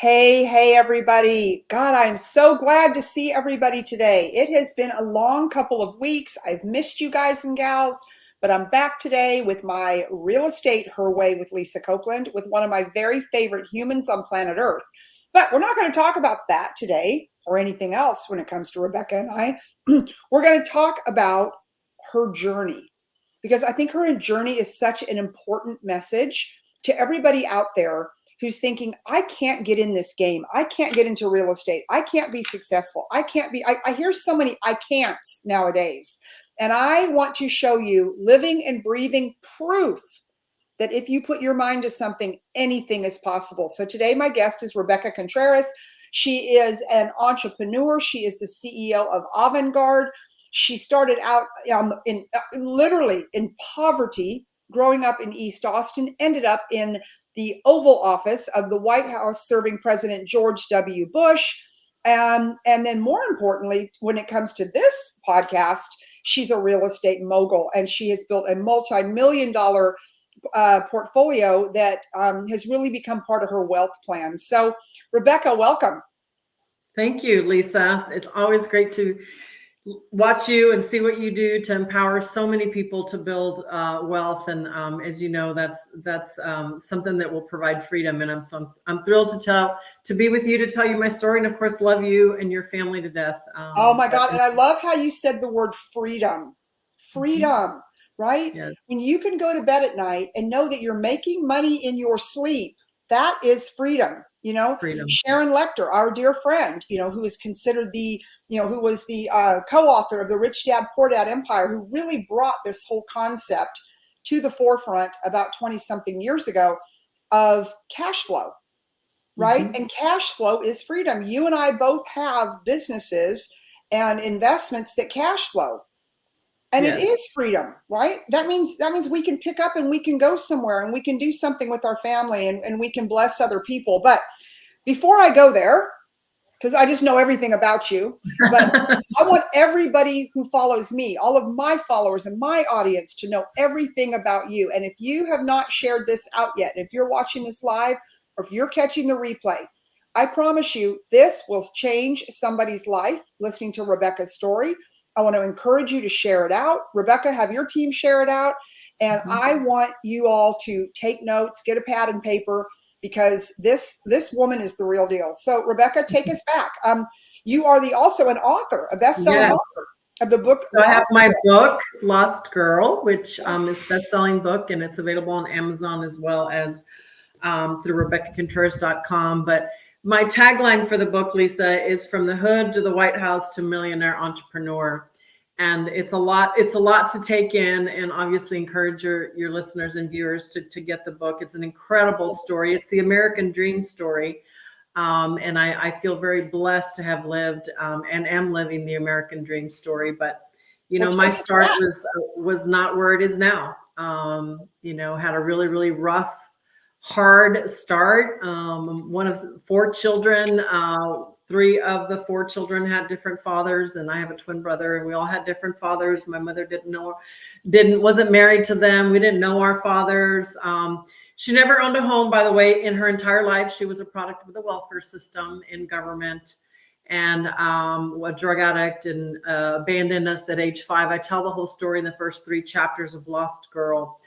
Hey, everybody. God, I'm so glad to see everybody today. It has been a long couple of weeks. I've missed you guys and gals, but I'm back today with my Real Estate Her Way with Lisa Copeland, with one of my very favorite humans on planet Earth. But we're not going to talk about that today or anything else when it comes to Rebecca and I. We're going to talk about her journey because I think her journey is such an important message to everybody out there who's thinking, I can't get in this game. I can't get into real estate. I can't be successful. I hear so many I can'ts nowadays. And I want to show you living and breathing proof that if you put your mind to something, anything is possible. So today, my guest is Rebecca Contreras. She is an entrepreneur. She is the CEO of Avant-Garde. She started out literally in poverty, growing up in East Austin, ended up in the Oval Office of the White House serving President George W. Bush. And then more importantly, when it comes to this podcast, she's a real estate mogul, and she has built a multi-million-dollar portfolio that has really become part of her wealth plan. So Rebecca, welcome. Thank you, Lisa. It's always great to watch you and see what you do to empower so many people to build wealth. And as you know, that's something that will provide freedom. And I'm thrilled to be with you to tell you my story, and of course, love you and your family to death. Oh my God! And I love how you said the word freedom. Freedom. Mm-hmm. Right? Yes. When you can go to bed at night and know that you're making money in your sleep, that is freedom. Freedom. Sharon Lechter, our dear friend, who is considered who was the co-author of the Rich Dad, Poor Dad Empire, who really brought this whole concept to the forefront about 20 something years ago of cash flow, right? Mm-hmm. And cash flow is freedom. You and I both have businesses and investments that cash flow. And yes. It is freedom, right? That means we can pick up and we can go somewhere and we can do something with our family and we can bless other people. But before I go there, because I just know everything about you, but I want everybody who follows me, all of my followers and my audience, to know everything about you. And if you have not shared this out yet, if you're watching this live or if you're catching the replay, I promise you this will change somebody's life listening to Rebecca's story. I want to encourage you to share it out. Rebecca, have your team share it out. And I want you all to take notes, get a pad and paper, because this woman is the real deal. So Rebecca, take us back. You are also an author, a best-selling author of the book. So I have my book, Lost Girl, which is a best-selling book, and it's available on Amazon as well as through RebeccaContreras.com. But my tagline for the book, Lisa, is from the hood to the White House to millionaire entrepreneur. And it's a lot to take in, and obviously encourage your listeners and viewers to get the book. It's an incredible story. It's the American dream story. And I feel very blessed to have lived and am living the American dream story. But, my start was not where it is now. Had a really, really rough, hard start. One of 4 children, 3 of the 4 children had different fathers, and I have a twin brother, and we all had different fathers. My mother wasn't married to them. We didn't know our fathers. She never owned a home, by the way, in her entire life. She was a product of the welfare system in government, and a drug addict, and abandoned us at age 5. I tell the whole story in the first 3 chapters of Lost Girl.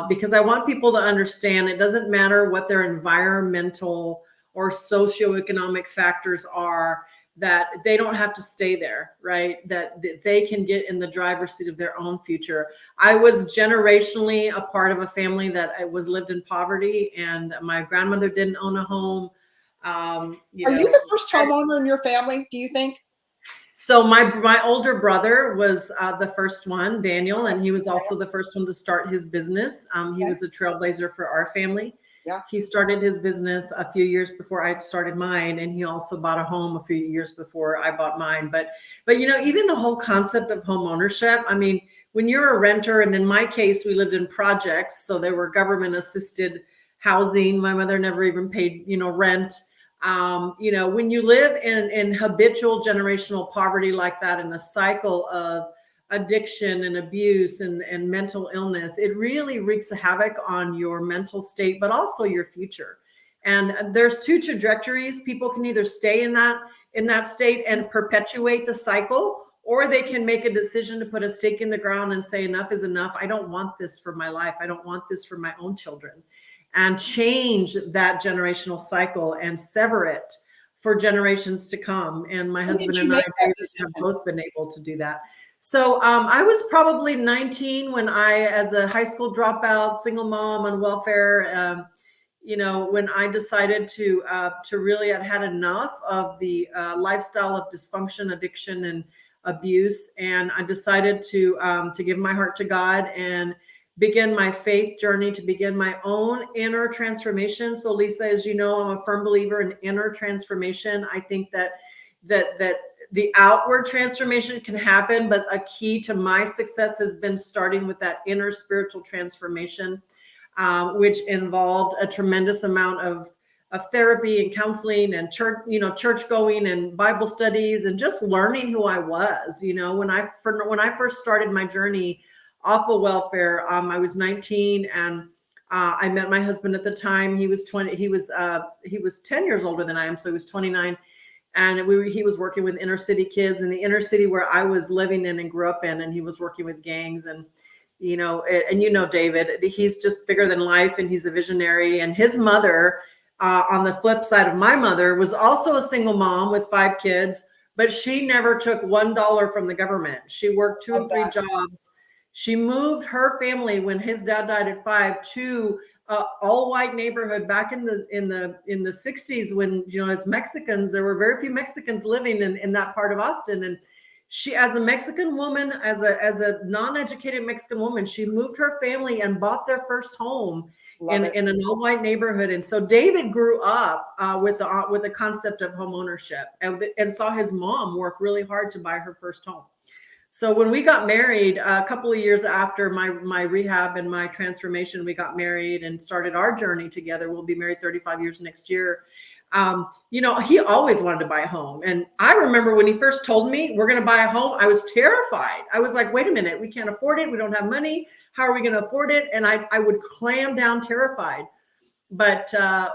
Because I want people to understand it doesn't matter what their environmental or socioeconomic factors are, that they don't have to stay there, right? That they can get in the driver's seat of their own future. I was generationally a part of a family that lived in poverty, and my grandmother didn't own a home. Are you the first homeowner in your family, do you think? So my older brother was the first one, Daniel, and he was also the first one to start his business. He was a trailblazer for our family. Yeah. He started his business a few years before I started mine, and he also bought a home a few years before I bought mine. But even the whole concept of home ownership, I mean, when you're a renter, and in my case, we lived in projects, so they were government assisted housing. My mother never even paid, rent. When you live in habitual generational poverty like that, in a cycle of addiction and abuse and mental illness, it really wreaks havoc on your mental state, but also your future. And there's two trajectories. People can either stay in that state and perpetuate the cycle, or they can make a decision to put a stake in the ground and say, enough is enough. I don't want this for my life. I don't want this for my own children, and change that generational cycle and sever it for generations to come. And my husband and I have both been able to do that. So I was probably 19 when I, as a high school dropout, single mom on welfare, when I decided to really, I'd had enough of the lifestyle of dysfunction, addiction, and abuse, and I decided to give my heart to God and begin my faith journey, to begin my own inner transformation. So Lisa, as you know, I'm a firm believer in inner transformation. I think that the outward transformation can happen, but a key to my success has been starting with that inner spiritual transformation, which involved a tremendous amount of therapy and counseling and church going and Bible studies and just learning who I was. When I first started my journey off of welfare, I was 19, and I met my husband at the time. He was 20. He was 10 years older than I am, so he was 29. And he was working with inner city kids in the inner city where I was living in and grew up in, and he was working with gangs. And David, he's just bigger than life, and he's a visionary. And his mother, on the flip side of my mother, was also a single mom with 5 kids, but she never took $1 from the government. She worked 2 and 3 jobs. She moved her family when his dad died at 5 to all white neighborhood back in the 60s, when, as Mexicans, there were very few Mexicans living in that part of Austin. And she, as a Mexican woman, as a non-educated Mexican woman, she moved her family and bought their first home in an all-white neighborhood. And so David grew up with the concept of home ownership, and saw his mom work really hard to buy her first home. So when we got married, a couple of years after my rehab and my transformation, we got married and started our journey together. We'll be married 35 years next year. He always wanted to buy a home. And I remember when he first told me we're going to buy a home, I was terrified. I was like, wait a minute, we can't afford it. We don't have money. How are we going to afford it? And I would clam down terrified. But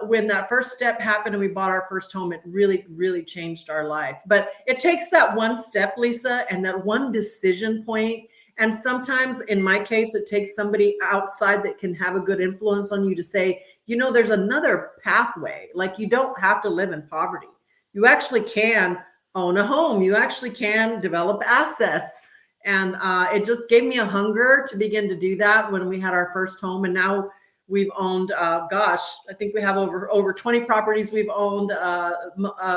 when that first step happened and we bought our first home, it really, really changed our life. But it takes that one step, Lisa, and that one decision point. And sometimes, in my case, it takes somebody outside that can have a good influence on you to say, there's another pathway. Like, you don't have to live in poverty. You actually can own a home. You actually can develop assets. And it just gave me a hunger to begin to do that when we had our first home. And now we've owned, I think we have over 20 properties we've owned,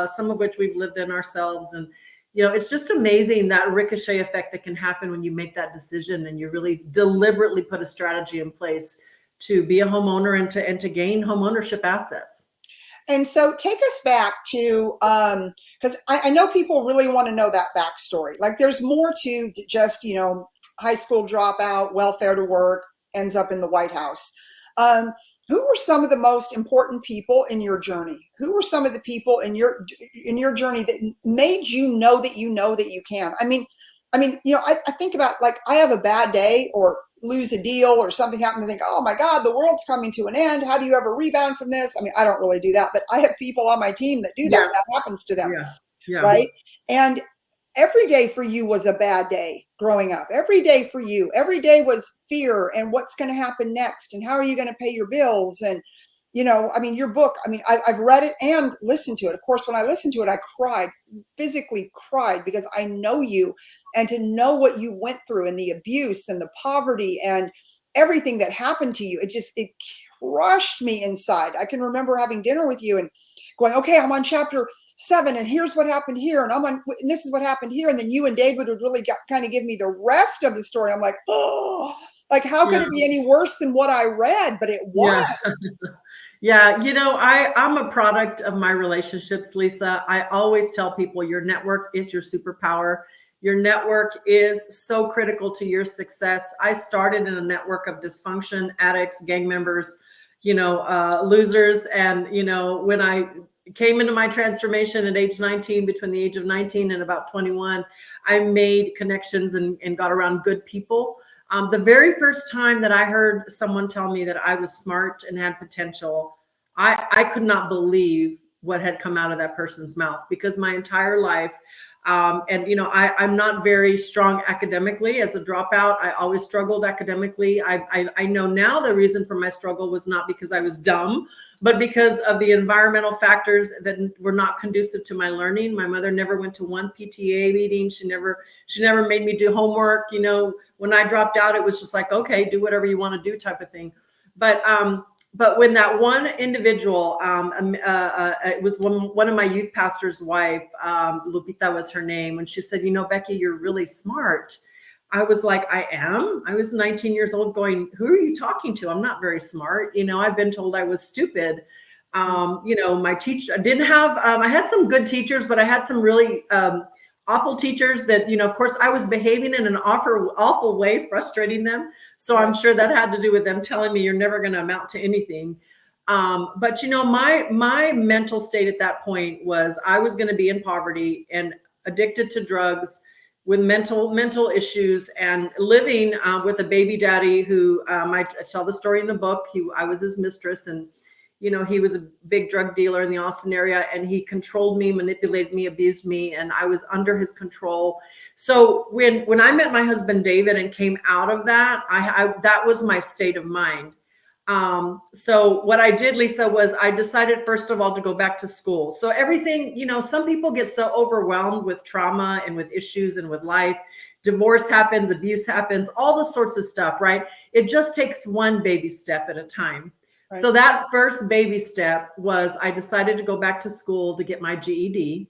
some of which we've lived in ourselves. And, it's just amazing that ricochet effect that can happen when you make that decision and you really deliberately put a strategy in place to be a homeowner and to gain home ownership assets. And so take us back to, because I know people really want to know that backstory. Like, there's more to just, high school dropout, welfare to work, ends up in the White House. Who were some of the most important people in your journey? Who were some of the people in your journey that made you know that you can? I mean, I think about, like, I have a bad day or lose a deal or something happens, and think, oh my God, the world's coming to an end. How do you ever rebound from this? I mean, I don't really do that, but I have people on my team that do that. That happens to them. Yeah. Right. And every day for you was a bad day growing up. Every day for you, every day was fear and what's going to happen next and how are you going to pay your bills? And, your book, I've read it and listened to it. Of course, when I listened to it, I cried, physically cried, because I know you, and to know what you went through and the abuse and the poverty and everything that happened to you, it crushed me inside. I can remember having dinner with you and going, okay, I'm on chapter 7 and here's what happened here. And this is what happened here. And then you and David would really kind of give me the rest of the story. I'm like, oh, like, how could it be any worse than what I read? But it was. Yeah. I'm a product of my relationships, Lisa. I always tell people your network is your superpower. Your network is so critical to your success. I started in a network of dysfunction, addicts, gang members, losers. And, when I came into my transformation at age 19, between the age of 19 and about 21, I made connections and got around good people. The very first time that I heard someone tell me that I was smart and had potential, I could not believe what had come out of that person's mouth, because my entire life, and I'm not very strong academically. As a dropout, I always struggled academically. I know now the reason for my struggle was not because I was dumb, but because of the environmental factors that were not conducive to my learning. My mother never went to one PTA meeting. She never made me do homework. When I dropped out, it was just like, okay, do whatever you want to do type of thing. But when that one individual, it was one of my youth pastor's wife, Lupita was her name, when she said, Becky, you're really smart. I was like, I am? I was 19 years old going, who are you talking to? I'm not very smart. I've been told I was stupid. My teacher, I had some good teachers, but I had some really awful teachers that, of course, I was behaving in an awful way, frustrating them. So I'm sure that had to do with them telling me you're never going to amount to anything. But my mental state at that point was I was going to be in poverty and addicted to drugs, with mental issues, and living with a baby daddy who I tell the story in the book. I was his mistress, and he was a big drug dealer in the Austin area, and he controlled me, manipulated me, abused me, and I was under his control. So when I met my husband, David, and came out of that, that was my state of mind. So what I did, Lisa, was I decided, first of all, to go back to school. So everything, some people get so overwhelmed with trauma and with issues and with life. Divorce happens, abuse happens, all those sorts of stuff, right? It just takes one baby step at a time. Right. So that first baby step was I decided to go back to school to get my GED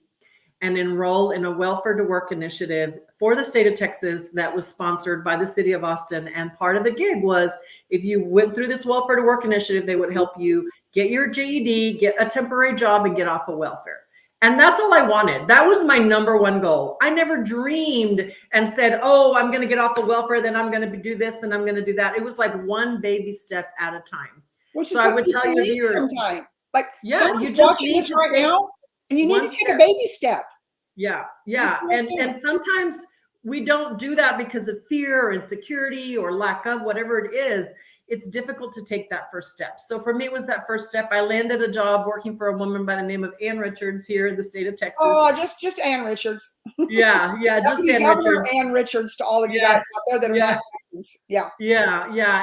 and enroll in a welfare to work initiative for the state of Texas that was sponsored by the city of Austin. And part of the gig was, if you went through this welfare to work initiative, they would help you get your GED, get a temporary job, and get off of welfare. And that's all I wanted. That was my number one goal. I never dreamed and said, oh, I'm going to get off of welfare, then I'm going to do this and I'm going to do that. It was like one baby step at a time. Which is so I would tell your viewers, sometimes. Like, someone's watching this right now, and you need to take a baby step. Yeah. And sometimes we don't do that because of fear or insecurity or lack of whatever it is. It's difficult to take that first step. So for me, it was that first step. I landed a job working for a woman by the name of Ann Richards here in the state of Texas. Oh, just Ann Richards. Yeah, just Ann Richards. Ann Richards to all of you guys out there that are not Texans. Yeah.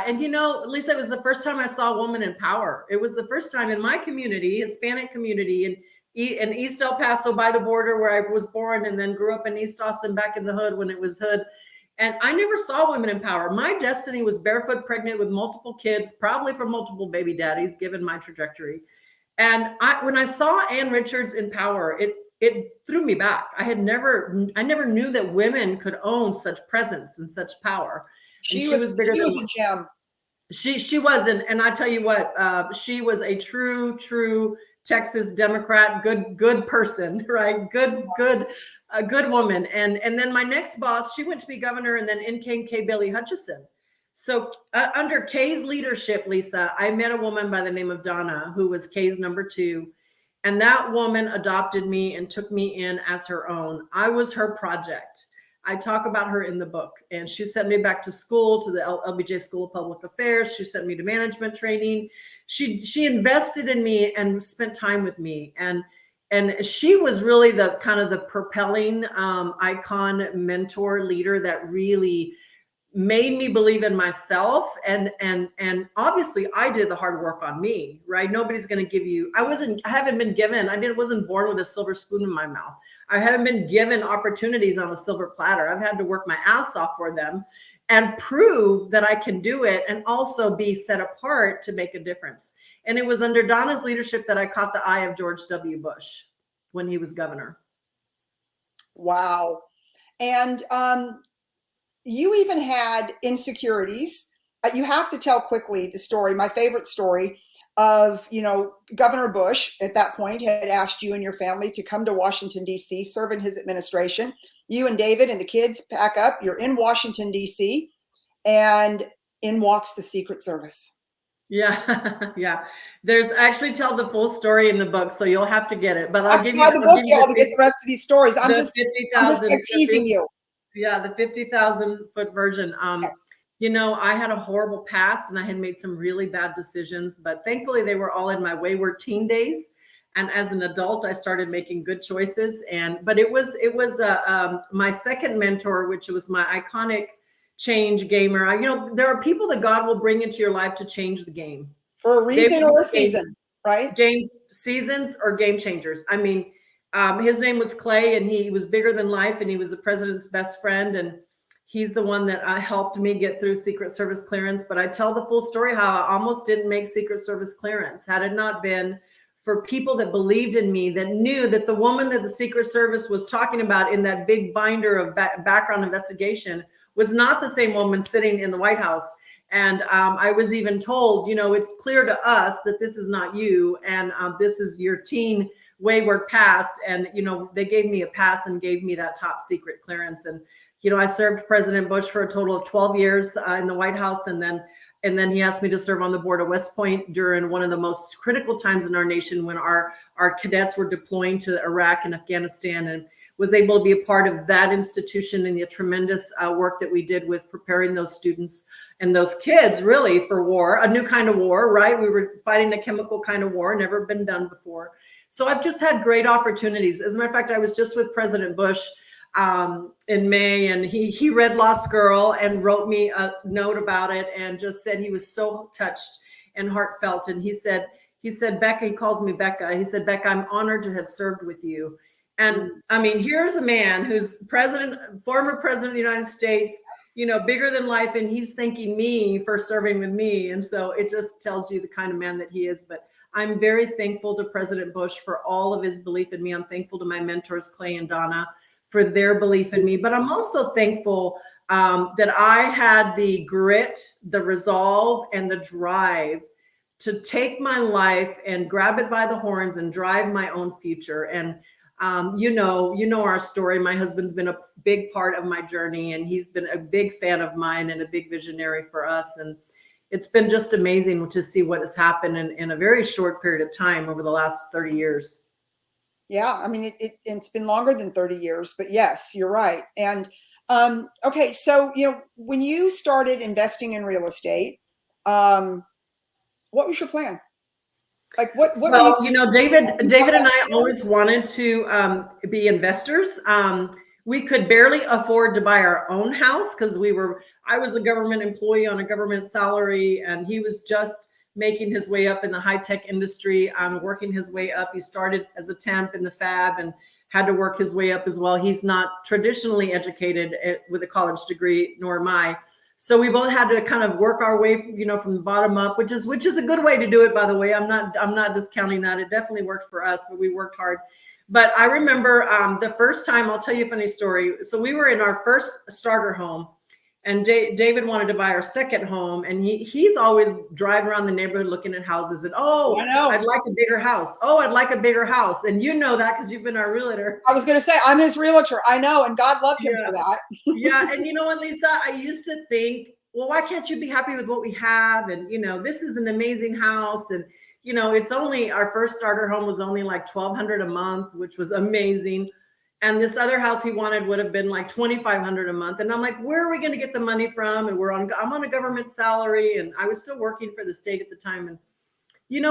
And Lisa, it was the first time I saw a woman in power. It was the first time in my community, Hispanic community, in East El Paso by the border, where I was born, and then grew up in East Austin back in the hood when it was hood. And I never saw women in power. My destiny was barefoot, pregnant with multiple kids, probably from multiple baby daddies, given my trajectory. And when I saw Ann Richards in power, it threw me back. I never knew that women could own such presence and such power. She was bigger than a gem. She was, and I tell you what, she was a true Texas Democrat, good person, right? A good woman. And then my next boss, she went to be governor, and then in came Kay Bailey Hutchison. So under Kay's leadership, Lisa, I met a woman by the name of Donna, who was Kay's number 2. And that woman adopted me and took me in as her own. I was her project. I talk about her in the book, and she sent me back to school, to the LBJ School of Public Affairs. She sent me to management training. She invested in me and spent time with me. And she was really the kind of the propelling icon, mentor, leader that really made me believe in myself. And obviously I did the hard work on me, right? Nobody's going to give you, I wasn't born with a silver spoon in my mouth. I haven't been given opportunities on a silver platter. I've had to work my ass off for them and prove that I can do it, and also be set apart to make a difference. And it was under Donna's leadership that I caught the eye of George W. Bush when he was governor. Wow. And you even had insecurities. You have to tell quickly the story, my favorite story of, Governor Bush at that point had asked you and your family to come to Washington, D.C., serve in his administration. You and David and the kids pack up. You're in Washington, D.C., and in walks the Secret Service. Yeah. There's actually tell the full story in the book, so you'll have to get it. But I'll give you the book, y'all, to get the rest of these stories. I'm just teasing you. Yeah, the 50,000 foot version. I had a horrible past and I had made some really bad decisions, but thankfully they were all in my wayward teen days. And as an adult, I started making good choices. But it was my second mentor, which was my iconic change gamer. There are people that God will bring into your life to change the game. For a They reason or a season, right? game seasons or game changers. I mean, his name was Clay, and he was bigger than life, and he was the president's best friend. And he's the one that helped me get through Secret Service clearance. But I tell the full story how I almost didn't make Secret Service clearance had it not been for people that believed in me, that knew that the woman that the Secret Service was talking about in that big binder of background investigation was not the same woman sitting in the White House. And I was even told, it's clear to us that this is not you, and this is your teen wayward past. And, they gave me a pass and gave me that top secret clearance. And, I served President Bush for a total of 12 years in the White House. And then he asked me to serve on the board of West Point during one of the most critical times in our nation when our cadets were deploying to Iraq and Afghanistan, and was able to be a part of that institution and the tremendous work that we did with preparing those students and those kids really for war, a new kind of war, right? We were fighting a chemical kind of war, never been done before. So I've just had great opportunities. As a matter of fact, I was just with President Bush in May, and he read Lost Girl and wrote me a note about it and just said he was so touched and heartfelt. And he said, Becca, he calls me Becca. He said, Becca, I'm honored to have served with you. And I mean, here's a man who's former president of the United States, bigger than life. And he's thanking me for serving with me. And so it just tells you the kind of man that he is. But I'm very thankful to President Bush for all of his belief in me. I'm thankful to my mentors, Clay and Donna, for their belief in me. But I'm also thankful that I had the grit, the resolve, and the drive to take my life and grab it by the horns and drive my own future. And you know our story. My husband's been a big part of my journey, and he's been a big fan of mine and a big visionary for us. And it's been just amazing to see what has happened in a very short period of time over the last 30 years. Yeah, I mean, it's been longer than 30 years, but yes, you're right. And okay, so when you started investing in real estate, what was your plan? Like what Well, David and I always wanted to be investors. We could barely afford to buy our own house because I was a government employee on a government salary, and he was just making his way up in the high-tech industry, working his way up. He started as a temp in the fab and had to work his way up as well. He's not traditionally educated with a college degree, nor am I. So we both had to kind of work our way, from the bottom up, which is a good way to do it, by the way. I'm not discounting that. It definitely worked for us, but we worked hard. But I remember the first time, I'll tell you a funny story. So we were in our first starter home, and David wanted to buy our second home, and he's always driving around the neighborhood looking at houses, and I'd like a bigger house. Oh, I'd like a bigger house. And you know that because you've been our realtor. I was going to say, I'm his realtor. I know, and God love him for that. Yeah, and you know what, Lisa, I used to think, well, why can't you be happy with what we have? And this is an amazing house, and it's only, our first starter home was only like $1,200 a month, which was amazing. And this other house he wanted would have been like $2,500 a month. And I'm like, where are we going to get the money from? And I'm on a government salary, and I was still working for the state at the time. And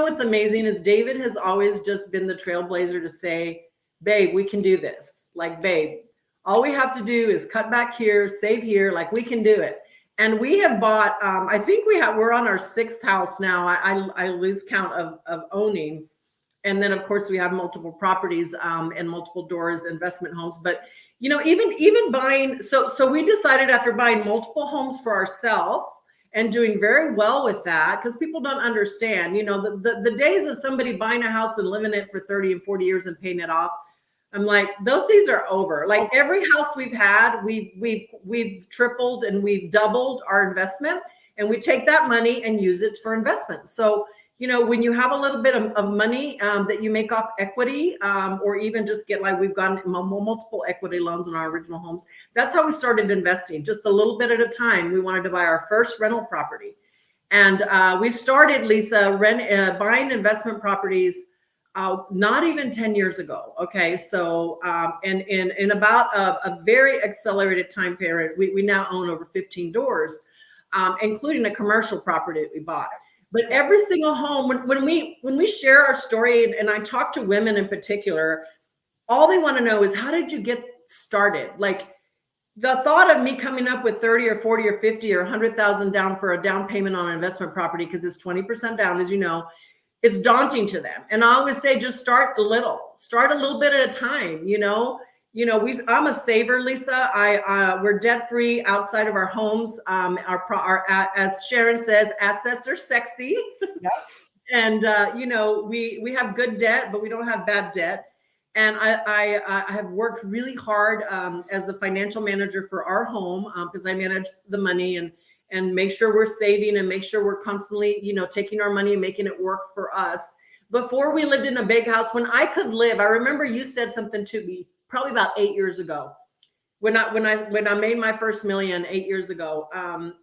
what's amazing is David has always just been the trailblazer to say, babe, we can do this. Like, babe, all we have to do is cut back here, save here. Like, we can do it. And we have bought, I think we're on our sixth house now. I lose count of owning. And then, of course, we have multiple properties and multiple doors, investment homes. But, even buying, so we decided after buying multiple homes for ourselves and doing very well with that, because people don't understand, the days of somebody buying a house and living in it for 30 and 40 years and paying it off, I'm like, those days are over. Like, every house we've had, we've tripled and we've doubled our investment, and we take that money and use it for investments. So, when you have a little bit of money that you make off equity, or even just get, like, we've gotten multiple equity loans in our original homes. That's how we started investing, just a little bit at a time. We wanted to buy our first rental property. And we started, Lisa, buying investment properties not even 10 years ago. Okay. So, and in about a very accelerated time period, we now own over 15 doors. including a commercial property that we bought. But every single home, when we share our story, and I talk to women in particular, all they want to know is, how did you get started? Like, the thought of me coming up with 30 or 40 or 50 or 100,000 down for a down payment on an investment property, because it's 20% down, as you know, it's daunting to them. And I always say, just start a little bit at a time. I'm a saver, Lisa. We're debt free outside of our homes. As Sharon says, assets are sexy. Yep. And we have good debt, but we don't have bad debt. And I have worked really hard as the financial manager for our home, because I manage the money and make sure we're saving and make sure we're constantly, taking our money and making it work for us. Before we lived in a big house, when I could live, I remember you said something to me probably about 8 years ago, when I made my first million 8 years ago.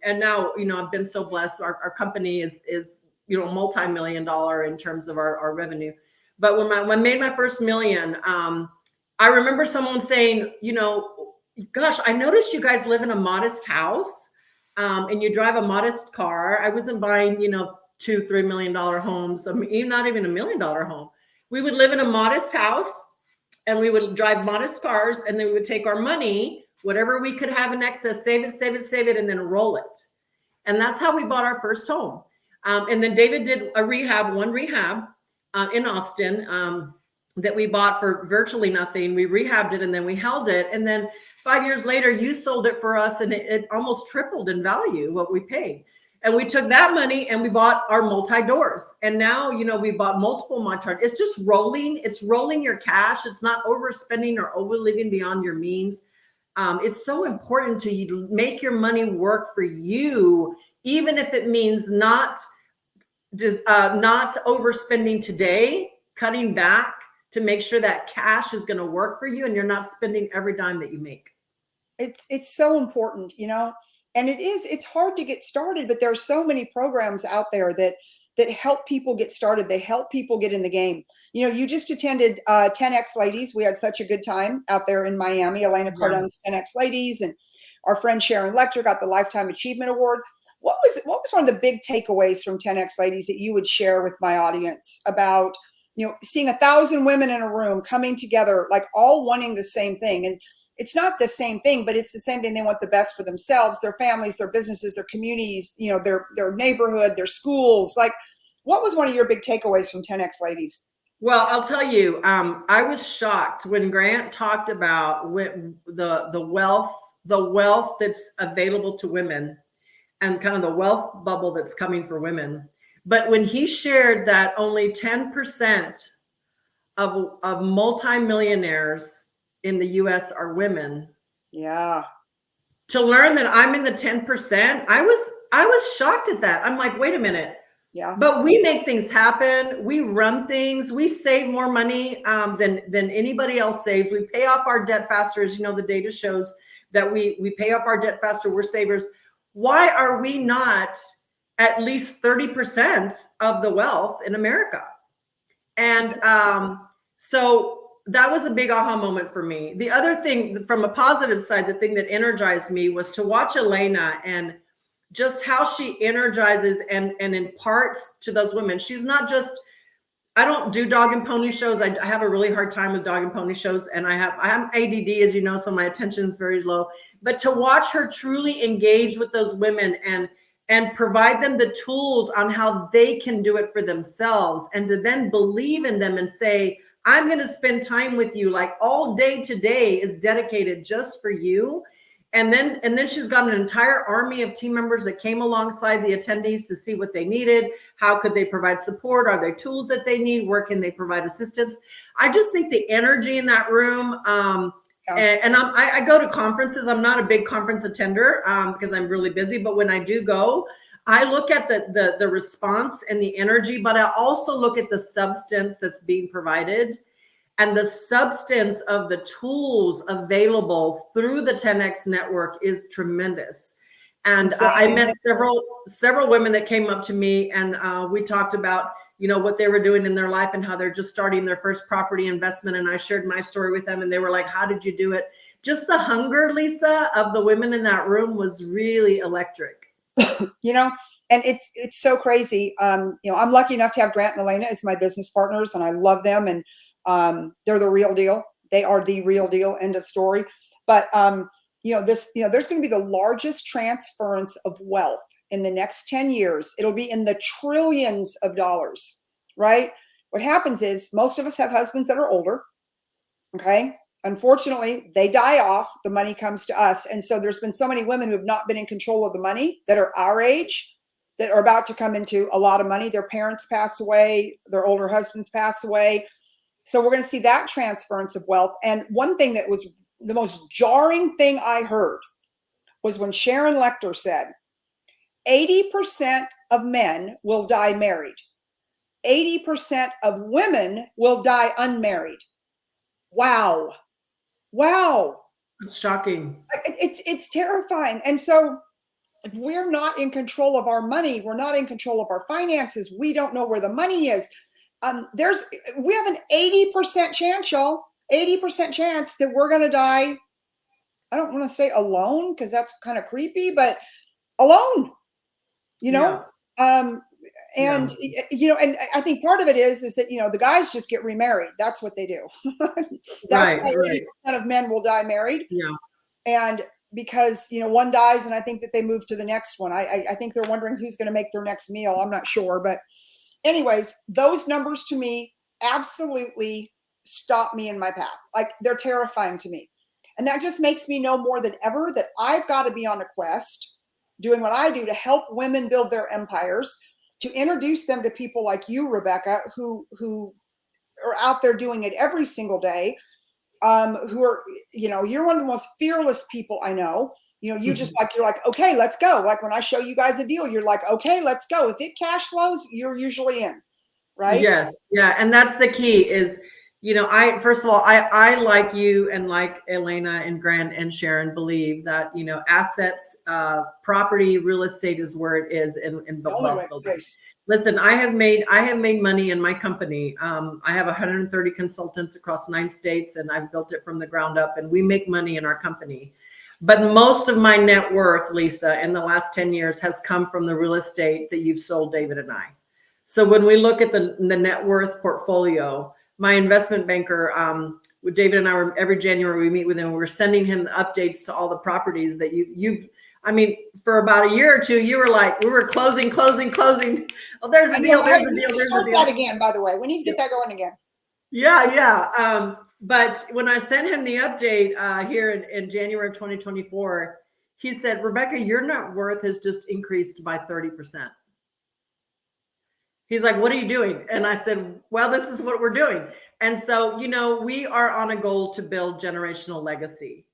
And now, I've been so blessed. Our company is multi-million-dollar in terms of our revenue. But when I made my first million, I remember someone saying, gosh, I noticed you guys live in a modest house, and you drive a modest car. I wasn't buying, $2-3 million homes. I mean, not even $1 million home. We would live in a modest house, and we would drive modest cars, and then we would take our money, whatever we could have in excess, save it, and then roll it. And that's how we bought our first home. And then David did one rehab in Austin that we bought for virtually nothing. We rehabbed it, and then we held it. And then 5 years later, you sold it for us, and it almost tripled in value what we paid. And we took that money and we bought our multi-doors. And now, we bought multiple multi. It's just rolling. It's rolling your cash. It's not overspending or over living beyond your means. It's so important to make your money work for you, even if it means not overspending today, cutting back to make sure that cash is going to work for you and you're not spending every dime that you make. It's so important, and it's hard to get started, but there are so many programs out there that help people get started. They help people get in the game. You just attended 10X Ladies. We had such a good time out there in Miami. Elena Cardone's 10X Ladies, and our friend Sharon Lecter got the Lifetime Achievement Award. What was one of the big takeaways from 10X Ladies that you would share with my audience about, seeing 1,000 women in a room coming together, like all wanting the same thing? And it's not the same thing, but it's the same thing. They want the best for themselves, their families, their businesses, their communities, their neighborhood, their schools. Like, what was one of your big takeaways from 10X Ladies? Well, I'll tell you, I was shocked when Grant talked about the wealth that's available to women and kind of the wealth bubble that's coming for women. But when he shared that only 10% of multimillionaires in the US are women. Yeah. To learn that I'm in the 10%, I was shocked at that. I'm like, wait a minute. Yeah. But we make things happen. We run things. We save more money than anybody else saves. We pay off our debt faster. As you know, the data shows that we pay off our debt faster. We're savers. Why are we not at least 30% of the wealth in America? And so that was a big aha moment for me. The other thing, from a positive side, the thing that energized me was to watch Elena and just how she energizes and imparts to those women. She's not just, I don't do dog and pony shows. I have a really hard time with dog and pony shows. And I have ADD, as you know, so my attention is very low. But to watch her truly engage with those women and provide them the tools on how they can do it for themselves, and to then believe in them and say, I'm going to spend time with you, like all day today is dedicated just for you. And then she's got an entire army of team members that came alongside the attendees to see what they needed. How could they provide support? Are there tools that they need? Where can they provide assistance? I just think the energy in that room, and I go to conferences. I'm not a big conference attender because I'm really busy, but when I do go, I look at the response and the energy, but I also look at the substance that's being provided and the substance of the tools available through the 10X network is tremendous. And I met several women that came up to me, and we talked about, what they were doing in their life and how they're just starting their first property investment. And I shared my story with them, and they were like, how did you do it? Just the hunger, Lisa, of the women in that room was really electric. you know, and it's so crazy. You know, I'm lucky enough to have Grant and Elena as my business partners, and I love them, and they're the real deal. They are the real deal. End of story. But you know, there's going to be the largest transference of wealth in the next 10 years. It'll be in the trillions of dollars, right? What happens is most of us have husbands that are older. Okay. Unfortunately, they die off. The money comes to us. And so there's been so many women who have not been in control of the money that are our age that are about to come into a lot of money. Their parents pass away, their older husbands pass away. So we're going to see that transference of wealth. And one thing that was the most jarring thing I heard was when Sharon Lechter said 80% of men will die married, 80% of women will die unmarried. Wow. Wow. It's shocking. It's terrifying. And so if we're not in control of our money, we're not in control of our finances, we don't know where the money is. We have an 80% chance, y'all, 80% chance that we're going to die. I don't want to say alone because that's kind of creepy, but alone, you know? Yeah. And Yeah. you know, and I think part of it is that, you know, the guys just get remarried. That's what they do. That's Right. why Right. 80% of men will die married. Yeah. And because, you know, one dies and I think that they move to the next one. I think they're wondering who's going to make their next meal. I'm not sure. But anyways, those numbers to me absolutely stop me in my path. Like, they're terrifying to me. And that just makes me know more than ever that I've got to be on a quest doing what I do to help women build their empires, to introduce them to people like you, Rebecca, who are out there doing it every single day, who are, you know, you're one of the most fearless people I know. You know, you're like, okay, let's go. Like when I show you guys a deal, you're like, okay, let's go. If it cash flows, you're usually in, right? Yes. Yeah. And that's the key is, you know, first of all, I like you and like Elena and Grant and Sharon believe that, you know, assets, property, real estate is where it is in The only way wealth to building. face. Listen, I have made money in my company. I have 130 consultants across 9 states, and I've built it from the ground up, and we make money in our company. But most of my net worth, Lisa, in the last 10 years has come from the real estate that you've sold David and I. So when we look at the net worth portfolio, my investment banker, with David and I, every January we meet with him. We're sending him the updates to all the properties that you've. I mean, for about a year or two, you were like, we were closing. Oh, there's a deal. There's a deal. There's a deal. That again, by the way, we need to get that going again. Yeah. But when I sent him the update here in January of 2024, he said, Rebecca, your net worth has just increased by 30%. He's like, what are you doing? And I said, well, this is what we're doing. And so, you know, we are on a goal to build generational legacy.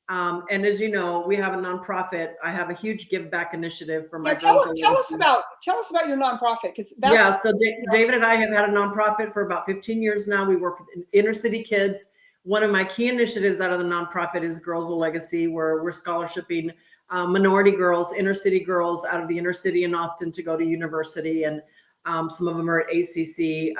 And as you know, we have a nonprofit. I have a huge give back initiative for my girls. Tell us about your nonprofit, because so David and I have had a nonprofit for about 15 years now. We work with inner city kids. One of my key initiatives out of the nonprofit is Girls of Legacy, where we're scholarshiping minority girls, inner city girls out of the inner city in Austin to go to university, and some of them are at ACC,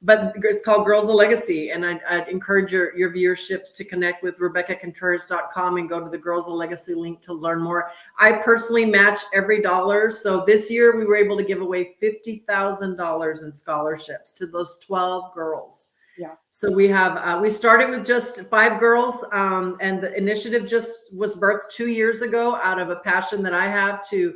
but it's called Girls of Legacy. And I'd encourage your viewerships to connect with RebeccaContreras.com and go to the Girls of Legacy link to learn more. I personally match every dollar. So this year we were able to give away $50,000 in scholarships to those 12 girls. Yeah. So we have, we started with just 5 girls, and the initiative just was birthed 2 years ago out of a passion that I have to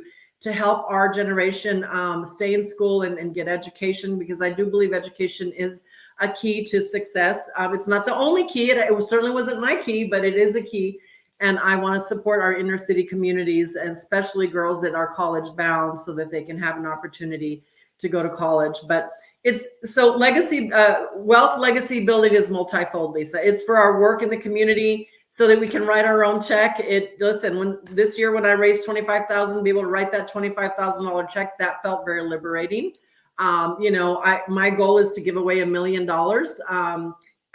help our generation stay in school and get education, because I do believe education is a key to success. It's not the only key. It certainly wasn't my key, but it is a key. And I want to support our inner city communities, and especially girls that are college bound, so that they can have an opportunity to go to college. But it's so legacy, wealth legacy building is multifold, Lisa. It's for our work in the community, so that we can write our own check. When this year, when I raised $25,000, be able to write that $25,000 check, that felt very liberating. You know, my goal is to give away $1 million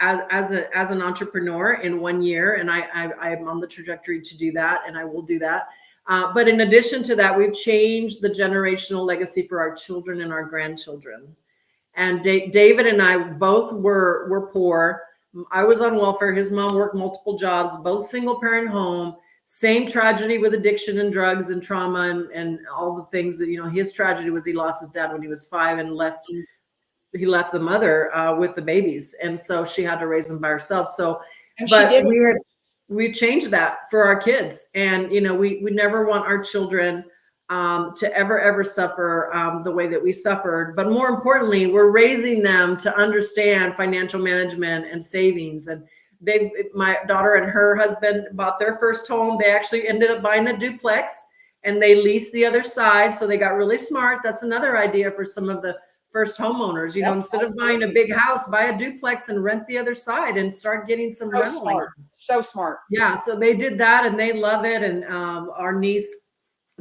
as an entrepreneur in 1 year, and I'm on the trajectory to do that, and I will do that. But in addition to that, we've changed the generational legacy for our children and our grandchildren. And David and I both were poor. I was on welfare. His mom worked multiple jobs, both single parent home. Same tragedy with addiction and drugs and trauma and all the things that, his tragedy was he lost his dad when he was 5 and he left the mother with the babies. And so she had to raise them by herself. So, And she but did it. we changed that for our kids. And, we never want our children to ever suffer the way that we suffered. But more importantly, we're raising them to understand financial management and savings. And my daughter and her husband bought their first home. They actually ended up buying a duplex and they leased the other side. So they got really smart. That's another idea for some of the first homeowners. Yep, Instead of buying a big house, buy a duplex and rent the other side and start getting some so rental smart. income. So smart. Yeah. So they did that and they love it. And our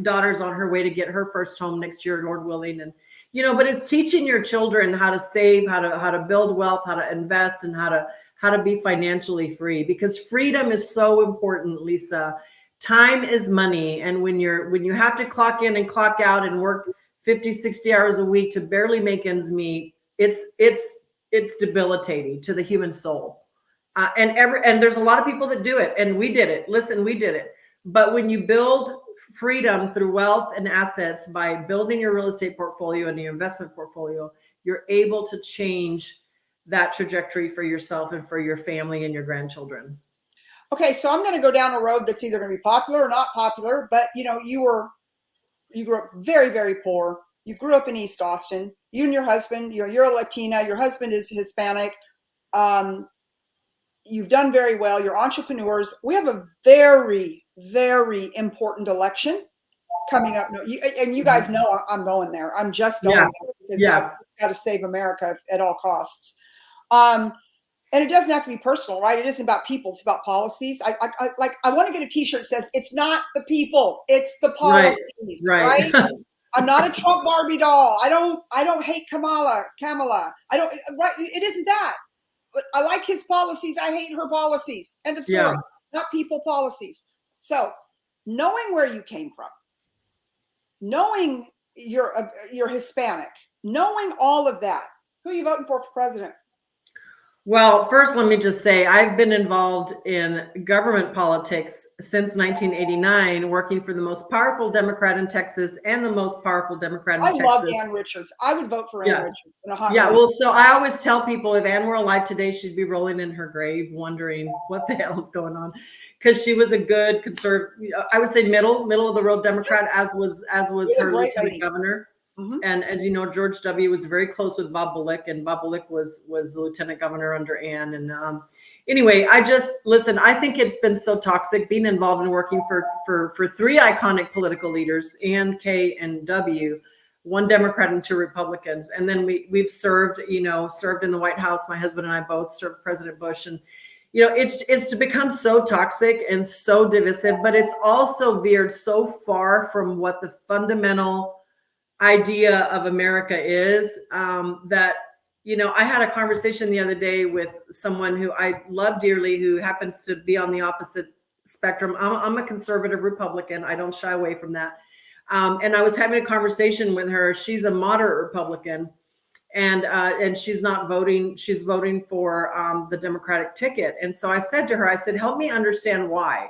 daughter's on her way to get her first home next year, Lord willing. And, but it's teaching your children how to save, how to build wealth, how to invest, and how to be financially free, because freedom is so important, Lisa. Time is money. And when you have to clock in and clock out and work 50, 60 hours a week to barely make ends meet, it's debilitating to the human soul. And there's a lot of people that do it, and we did it. Listen, we did it. But when you build freedom through wealth and assets by building your real estate portfolio and your investment portfolio, you're able to change that trajectory for yourself and for your family and your grandchildren. Okay, so I'm going to go down a road that's either going to be popular or not popular, but you grew up very, very poor. You grew up in East Austin. You and your husband, you're a Latina. Your husband is Hispanic. You've done very well. You're entrepreneurs. We have a very, very important election coming up. And you guys know I'm going there. I'm just going there because I've got to save America at all costs. And it doesn't have to be personal, right? It isn't about people. It's about policies. I want to get a T-shirt that says, "It's not the people, it's the policies." Right? I'm not a Trump Barbie doll. I don't hate Kamala. I don't. Right? It isn't that. But I like his policies. I hate her policies. End of story. Yeah. Not people policies. So, knowing where you came from, knowing you're Hispanic, knowing all of that, who are you voting for president? Well, first, let me just say I've been involved in government politics since 1989, working for the most powerful Democrat in Texas and the most powerful Democrat in Texas. I love Ann Richards. I would vote for Ann Richards in a hot minute. Well, so I always tell people if Ann were alive today, she'd be rolling in her grave, wondering what the hell is going on, because she was a good conservative. I would say middle of the road Democrat, as was her lieutenant governor. Mm-hmm. And as you know, George W. was very close with Bob Bullock, and Bob Bullock was the lieutenant governor under Ann. And anyway, I think it's been so toxic being involved in working for three iconic political leaders, Ann, K, and W, one Democrat and two Republicans. And then we've served in the White House. My husband and I both served President Bush. And it's to become so toxic and so divisive, but it's also veered so far from what the fundamental idea of America is, that, I had a conversation the other day with someone who I love dearly, who happens to be on the opposite spectrum. I'm a conservative Republican. I don't shy away from that. And I was having a conversation with her. She's a moderate Republican, and she's not voting. She's voting for the Democratic ticket. And so I said to her, help me understand why.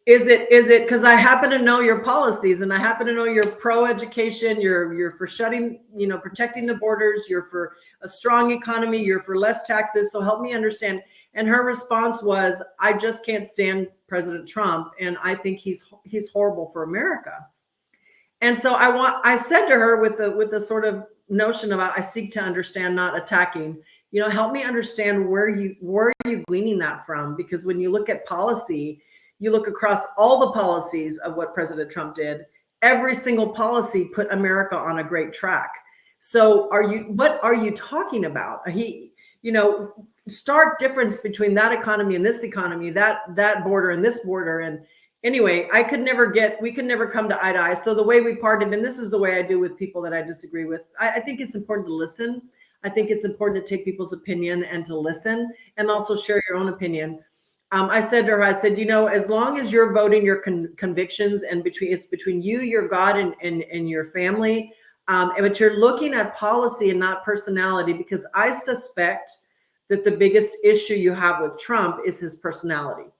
Is it because I happen to know your policies, and I happen to know you're pro-education, you're for protecting the borders, you're for a strong economy, you're for less taxes, so help me understand. And her response was, I just can't stand President Trump, and I think he's horrible for America. And so I said to her with the sort of notion about I seek to understand, not attacking, help me understand where are you gleaning that from? Because when you look at policy, you look across all the policies of what President Trump did, every single policy put America on a great track. So what are you talking about? Stark difference between that economy and this economy, that border and this border. And anyway, we could never come to eye to eye. So the way we parted, and this is the way I do with people that I disagree with, I think it's important to listen. I think it's important to take people's opinion and to listen, and also share your own opinion. I said to her, as long as you're voting your convictions, and it's between you, your God, and your family, but you're looking at policy and not personality, because I suspect that the biggest issue you have with Trump is his personality.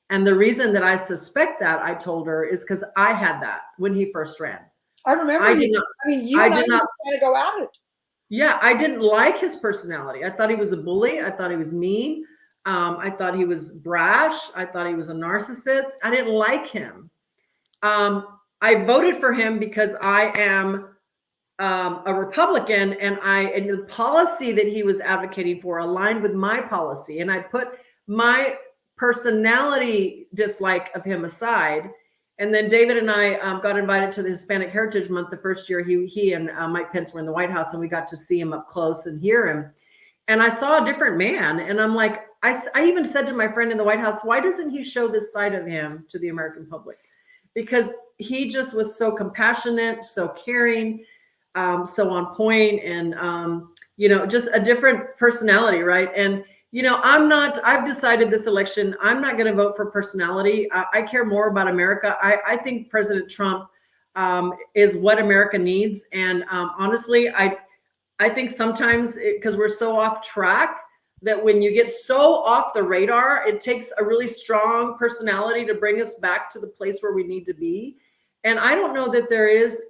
And the reason that I suspect that, I told her, is because I had that when he first ran. I remember I you. did not. I mean, you I and I did used not. to kind of go at it. Yeah, I didn't like his personality. I thought he was a bully. I thought he was mean. I thought he was brash. I thought he was a narcissist. I didn't like him. I voted for him because I am a Republican, and the policy that he was advocating for aligned with my policy, and I put my personality dislike of him aside. And then David and I got invited to the Hispanic Heritage Month the first year he and Mike Pence were in the White House, and we got to see him up close and hear him. And I saw a different man, and I'm like, I even said to my friend in the White House, why doesn't he show this side of him to the American public? Because he just was so compassionate, so caring, so on point, and just a different personality, right? And I've decided this election, I'm not going to vote for personality. I care more about America. I think President Trump is what America needs. And honestly, I think sometimes, because we're so off track, that when you get so off the radar, it takes a really strong personality to bring us back to the place where we need to be. And I don't know that there is.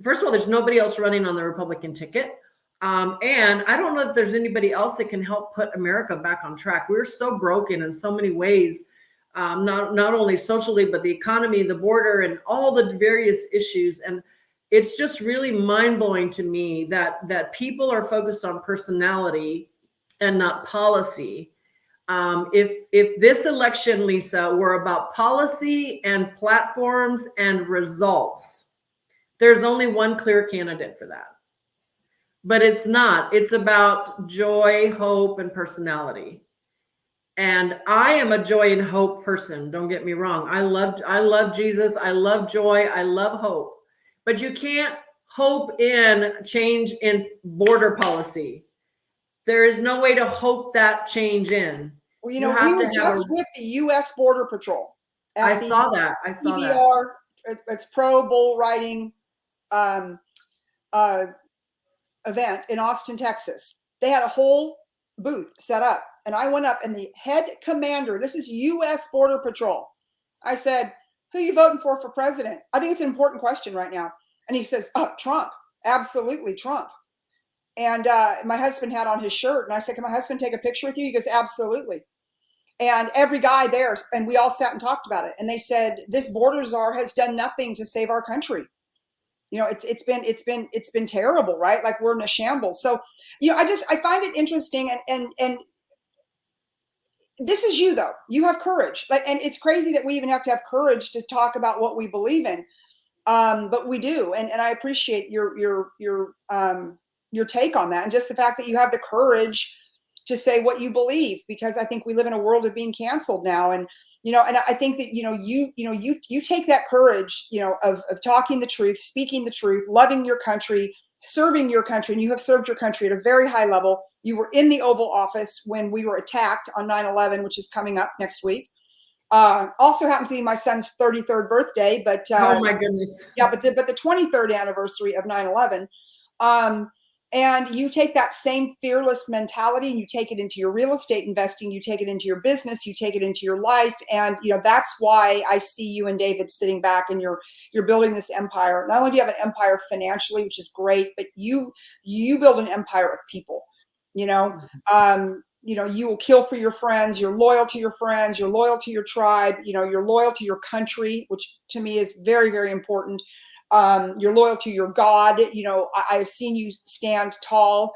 First of all, there's nobody else running on the Republican ticket. And I don't know that there's anybody else that can help put America back on track. We're so broken in so many ways, not only socially, but the economy, the border, and all the various issues. And it's just really mind-blowing to me that people are focused on personality and not policy. If this election, Lisa, were about policy and platforms and results, there's only one clear candidate for that. But it's not. It's about joy, hope, and personality. And I am a joy and hope person. Don't get me wrong. I love Jesus. I love joy. I love hope. But you can't hope in change in border policy. There is no way to hope that change in. Well, we were just with the U.S. Border Patrol. I saw that. PBR, it's pro bull riding event in Austin, Texas. They had a whole booth set up, and I went up, and the head commander, this is U.S. Border Patrol. I said, who are you voting for president? I think it's an important question right now. And he says, oh, Trump. Absolutely, Trump. And my husband had on his shirt, and I said, can my husband take a picture with you? He goes, absolutely. And every guy there, and we all sat and talked about it. And they said, this border czar has done nothing to save our country. It's been terrible, right? Like, we're in a shambles. So, I find it interesting, and this is you, though. You have courage. And it's crazy that we even have to have courage to talk about what we believe in. But we do. And I appreciate your take on that. And just the fact that you have the courage to say what you believe, because I think we live in a world of being canceled now. And, and I think that, you take that courage, of talking the truth, speaking the truth, loving your country, serving your country. And you have served your country at a very high level. You were in the Oval Office when we were attacked on 9/11, which is coming up next week. Also happens to be my son's 33rd birthday, but oh my goodness. Yeah, but the 23rd anniversary of 9/11. And you take that same fearless mentality, and you take it into your real estate investing, you take it into your business, you take it into your life. And that's why I see you and David sitting back, and you're building this empire. Not only do you have an empire financially, which is great, but you build an empire of people. You will kill for your friends, you're loyal to your friends, you're loyal to your tribe, you're loyal to your country, which to me is very, very important. You're loyal to your God. I've seen you stand tall,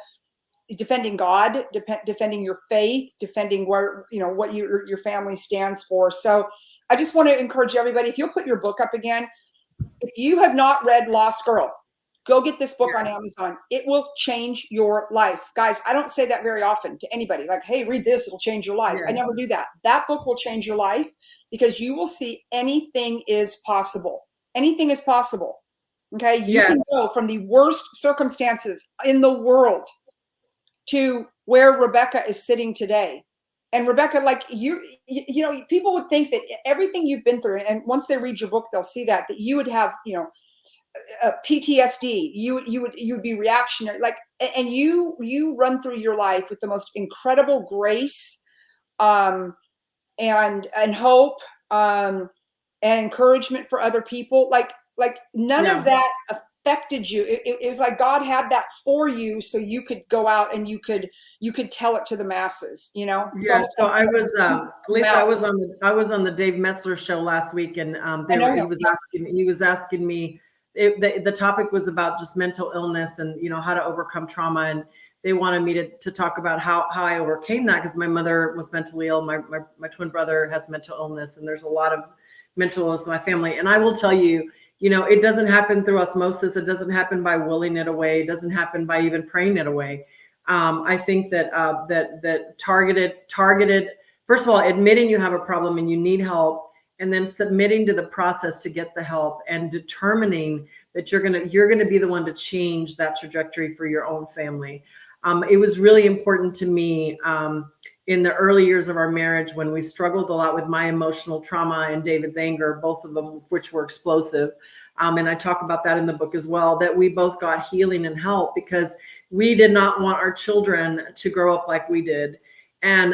defending God, defending your faith, defending where, what your family stands for. So I just want to encourage everybody, if you'll put your book up again, if you have not read Lost Girl, go get this book on Amazon. It will change your life. Guys, I don't say that very often to anybody. Like, hey, read this, it'll change your life. I never do that. That book will change your life, because you will see anything is possible. Anything is possible. Okay. You can go from the worst circumstances in the world to where Rebecca is sitting today. And Rebecca, like people would think that everything you've been through, and once they read your book, they'll see that you would have, PTSD, you would be reactionary, and you run through your life with the most incredible grace, and hope, and encouragement for other people. Like none of Yeah. that affected you. It was like God had that for you, so you could go out and you could tell it to the masses. It's Yeah, almost so like I was Lisa, mouth. I was on the Dave Metzler show last week, and I know he him. was asking me, the topic was about just mental illness and how to overcome trauma, and they wanted me to talk about how I overcame that, because my mother was mentally ill, my twin brother has mental illness, and there's a lot of mental illness in my family. And I will tell you, it doesn't happen through osmosis, it doesn't happen by willing it away, it doesn't happen by even praying it away. I think that that targeted. First of all, admitting you have a problem and you need help, and then submitting to the process to get the help, and determining that you're gonna be the one to change that trajectory for your own family. It was really important to me in the early years of our marriage, when we struggled a lot with my emotional trauma and David's anger, both of them of which were explosive. And I talk about that in the book as well, that we both got healing and help, because we did not want our children to grow up like we did. And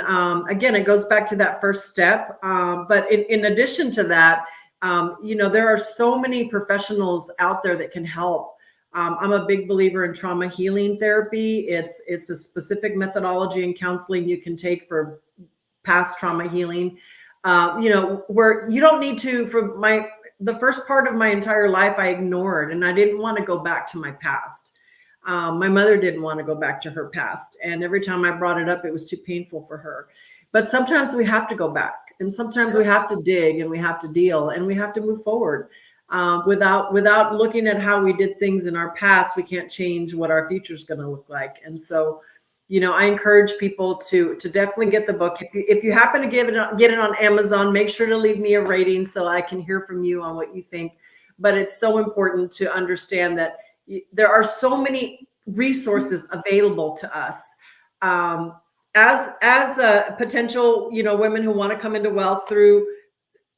again, it goes back to that first step. But in addition to that, there are so many professionals out there that can help. I'm a big believer in trauma healing therapy. It's a specific methodology and counseling you can take for past trauma healing. Where you don't need to. The first part of my entire life, I ignored, and I didn't want to go back to my past. My mother didn't want to go back to her past, and every time I brought it up, it was too painful for her. But sometimes we have to go back, and sometimes we have to dig, and we have to deal, and we have to move forward. Without looking at how we did things in our past, we can't change what our future is going to look like. And so, I encourage people to definitely get the book. If you happen to get it on Amazon, make sure to leave me a rating so I can hear from you on what you think. But it's so important to understand that there are so many resources available to us as a potential, women who want to come into wealth through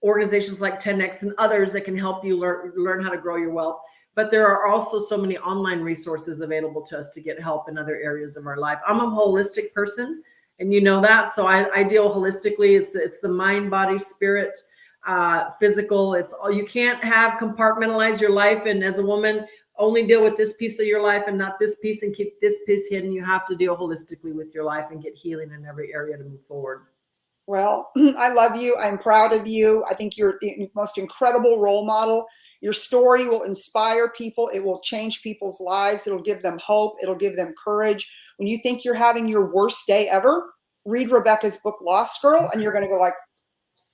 organizations like 10X and others that can help you learn how to grow your wealth. But there are also so many online resources available to us to get help in other areas of our life. I'm a holistic person, and that. So I deal holistically. It's the mind, body, spirit, physical. You can't compartmentalize your life, and as a woman, only deal with this piece of your life and not this piece, and keep this piece hidden. You have to deal holistically with your life and get healing in every area to move forward. Well, I love you. I'm proud of you. I think you're the most incredible role model. Your story will inspire people. It will change people's lives. It'll give them hope. It'll give them courage. When you think you're having your worst day ever, read Rebecca's book, Lost Girl, and you're going to go like,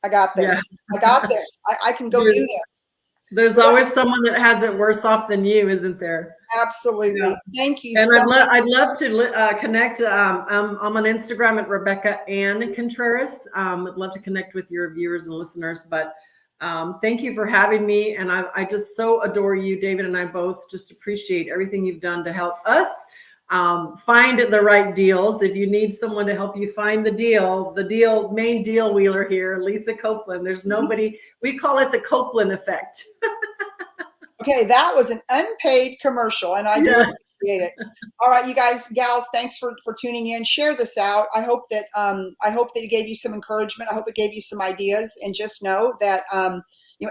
I got this. Yeah. I got this. I can go do this. There's always someone that has it worse off than you, isn't there? Absolutely. Yeah. Thank you and so much. I'd love to connect. I'm on Instagram at Rebecca Ann Contreras. I'd love to connect with your viewers and listeners, but thank you for having me. And I just so adore you. David and I both just appreciate everything you've done to help us find the right deals. If you need someone to help you find the main deal wheeler here, Lisa Copeland. There's nobody, we call it the Copeland effect. Okay, that was an unpaid commercial, and I do appreciate it. All right, you guys, gals, thanks for tuning in. Share this out. I hope that it gave you some encouragement. I hope it gave you some ideas. And just know that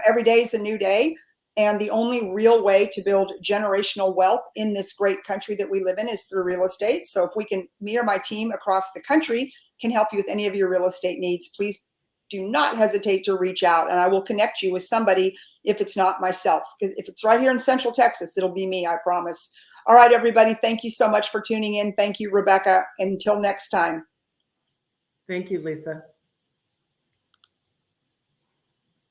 every day is a new day, and the only real way to build generational wealth in this great country that we live in is through real estate. So if me or my team across the country can help you with any of your real estate needs, please do not hesitate to reach out, and I will connect you with somebody if it's not myself. Because if it's right here in Central Texas, it'll be me, I promise. All right, everybody, thank you so much for tuning in. Thank you, Rebecca. Until next time. Thank you, Lisa.